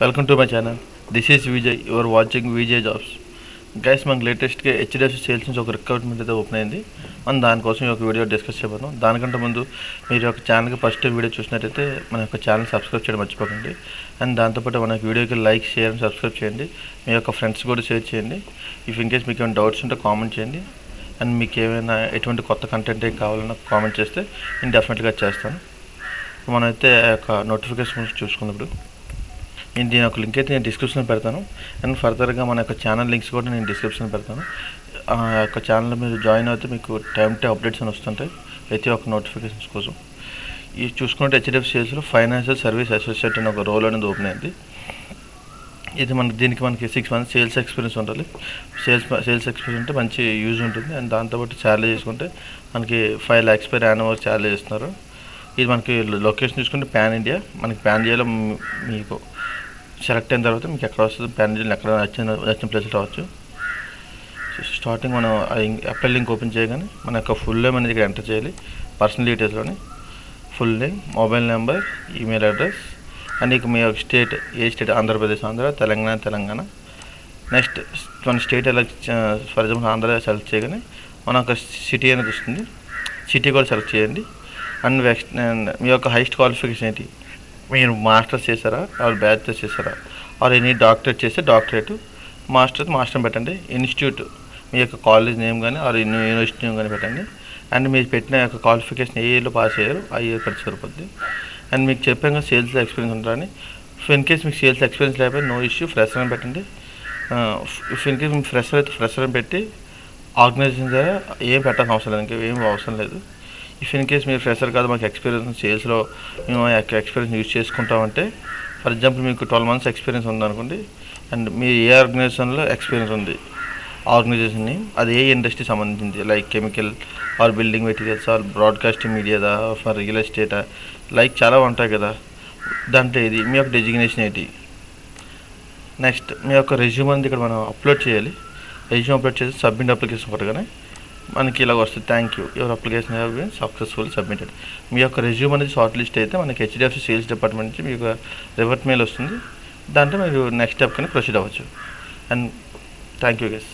Welcome to my channel. This is Vijay. Your watching Vijay jobs. Guys, మనకు లేటెస్ట్గా HDFC sales నుంచి ఒక రిక్రూట్మెంట్ అయితే ఓపెన్ అయింది. మనం దానికోసం ఒక వీడియో డిస్కస్ చేయబోతున్నాం. దానికంటే ముందు మీరు ఒక ఛానల్కి ఫస్ట్ వీడియో చూసినట్టయితే మన యొక్క ఛానల్ సబ్స్క్రైబ్ చేయడం మర్చిపోకండి. అండ్ దాంతోపాటు మన వీడియోకి లైక్, షేర్ అండ్ సబ్స్క్రైబ్ చేయండి. మీ యొక్క ఫ్రెండ్స్ కూడా షేర్ చేయండి. ఇఫ్ ఇన్ కేస్ మీకు ఏమైనా డౌట్స్ ఉంటే కామెంట్ చేయండి. అండ్ మీకు ఏమైనా ఎటువంటి కొత్త కంటెంట్ కావాలన్నా కామెంట్ చేస్తే నేను డెఫినెట్గా చేస్తాను. మనమైతే ఆ యొక్క నోటిఫికేషన్ చూసుకున్నప్పుడు నేను దీని ఒక లింక్ అయితే నేను డిస్క్రిప్షన్లో పెడతాను. అండ్ ఫర్దర్గా మన యొక్క ఛానల్ లింక్స్ కూడా నేను డిస్క్రిప్షన్లో పెడతాను. ఆ యొక్క ఛానల్లో మీరు జాయిన్ అయితే మీకు టైం అప్డేట్స్ అని వస్తుంటాయి ప్రతి ఒక్క నోటిఫికేషన్స్ కోసం. ఈ చూసుకుంటే హెచ్డిఎఫ్సి సేల్స్లో ఫైనాన్షియల్ సర్వీస్ అసోసియేట్ అనే ఒక రోల్ అనేది ఓపెన్ అయింది. ఇది దీనికి మనకి 6 months సేల్స్ ఎక్స్పీరియన్స్ ఉండాలి. సేల్స్ ఎక్స్పీరియన్స్ ఉంటే మంచి యూజ్ ఉంటుంది. అండ్ దాంతోపాటు శాలరీ చేసుకుంటే మనకి 5 lakhs per annum వరకు శాలరీ చేస్తున్నారు. ఇది మనకి లొకేషన్ చూసుకుంటే పాన్ ఇండియా. మనకి పాన్ ఇండియాలో మీకు సెలెక్ట్ అయిన తర్వాత మీకు ఎక్కడ వస్తుంది, పాన్ ఇండియాలో ఎక్కడ నచ్చిన ప్లేస్లో రావచ్చు. స్టార్టింగ్ మనం అప్లై లింక్ ఓపెన్ చేయగానే మన యొక్క ఫుల్ నేమ్ అనేది ఇక్కడ ఎంటర్ చేయాలి. Personal డీటెయిల్స్లోని full name, mobile number, email address and ఇక మీ యొక్క స్టేట్, ఏ స్టేట్, ఆంధ్రప్రదేశ్, ఆంధ్ర, తెలంగాణ. నెక్స్ట్ మన స్టేట్ ఎలా, ఫర్ ఎగ్జాంపుల్ ఆంధ్ర సెలెక్ట్ చేయగానే మన యొక్క సిటీ అనేది వస్తుంది. సిటీ కూడా సెలెక్ట్ చేయండి. అండ్ మీ యొక్క హైయెస్ట్ క్వాలిఫికేషన్ ఏంటి, మీరు మాస్టర్స్ చేశారా, ఆర్ బ్యాచిలర్స్ చేశారా, ఆర్ ఎనీ డాక్టరేట్ చేస్తే డాక్టరేట్, మాస్టర్ పెట్టండి. ఇన్స్టిట్యూట్ మీ యొక్క కాలేజ్ నేమ్ కానీ ఆర్ యూనివర్సిటీ నేమ్ కానీ పెట్టండి. అండ్ మీరు పెట్టిన యొక్క క్వాలిఫికేషన్ ఏ ఇయర్లో పాస్ అయ్యారు ఆ ఇయర్ పెట్టి సరిపోద్ది. అండ్ మీకు చెప్పాను సేల్స్ ఎక్స్పీరియన్స్ ఉంటారని. ఇన్ కేస్ మీకు సేల్స్ ఎక్స్పీరియన్స్ లేకపోతే నో ఇష్యూ, ఫ్రెషర్ అని పెట్టండి. ఇన్ కేస్ మీకు ఫ్రెషర్ అయితే ఫ్రెషర్ అని పెట్టి ఆర్గనైజేషన్ ద్వారా ఏం పెట్టాల్సిన అవసరం లేదు, ఇంకా ఏం అవసరం లేదు. ఇన్ కేస్ మీరు ఫ్రెషర్ కాదు, మాకు ఎక్స్పీరియన్స్ సేల్స్లో మేము ఎక్స్పీరియన్స్ యూజ్ చేసుకుంటామంటే, ఫర్ ఎగ్జాంపుల్ మీకు 12 months ఎక్స్పీరియన్స్ ఉందనుకోండి. అండ్ మీరు ఏ ఆర్గనైజేషన్లో ఎక్స్పీరియన్స్ ఉంది, ఆర్గనైజేషన్ని అది ఏ ఇండస్ట్రీ సంబంధించింది, like chemical or building materials or broadcasting మీడియాదా, ఫర్ రియల్ ఎస్టేటా, లైక్ చాలా ఉంటాయి కదా. దాంట్లో ఇది మీ యొక్క డెసిగ్నేషన్ ఏంటి. నెక్స్ట్ మీ యొక్క రెజ్యూమ్ అనేది ఇక్కడ మనం అప్లోడ్ చేయాలి. రెజ్యూమ్ అప్లోడ్ చేసి సబ్మిట్ అప్లికేషన్ కొట్టగానే మనకి ఇలాగ వస్తుంది, thank you, your application have been successful submitted. మీ యొక్క రెజ్యూమ్ అనేది షార్ట్ లిస్ట్ అయితే మనకి హెచ్డిఎఫ్సి సేల్స్ డిపార్ట్మెంట్ నుంచి మీకు రివర్ట్ మెయిల్ వస్తుంది. దాంట్లో మీరు నెక్స్ట్ స్టెప్ కానీ ప్రొసీడ్ అవ్వచ్చు. And thank you guys.